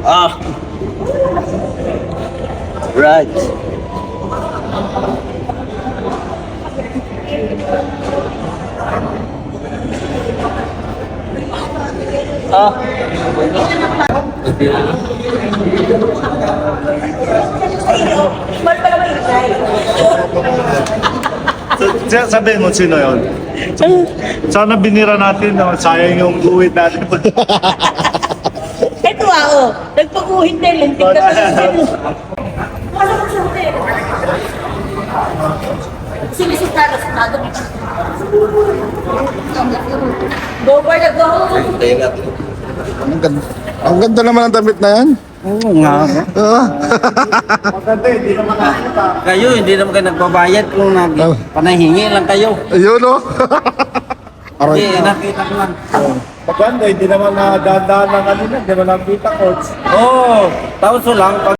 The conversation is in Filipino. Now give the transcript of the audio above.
Ah. Right. Ah. Sabihin mo sino yun? Sana binira natin, no? Sayang yung guhit natin. Ito nagpag-uhit na yun. Tingnan mo. Wala ko siya hotel. Sinisitado. Go for the go. Ang ganda naman ang damit na yan. Oo nga. Maganda, hindi naman nakita. Kayo, hindi naman kayo nagbabayad kung panahingi lang kayo. Ayun o. Hindi, nakita ko lang. Maganda, hindi naman nadaan ng kanina, hindi naman nakita, coach. Oo, tauso lang.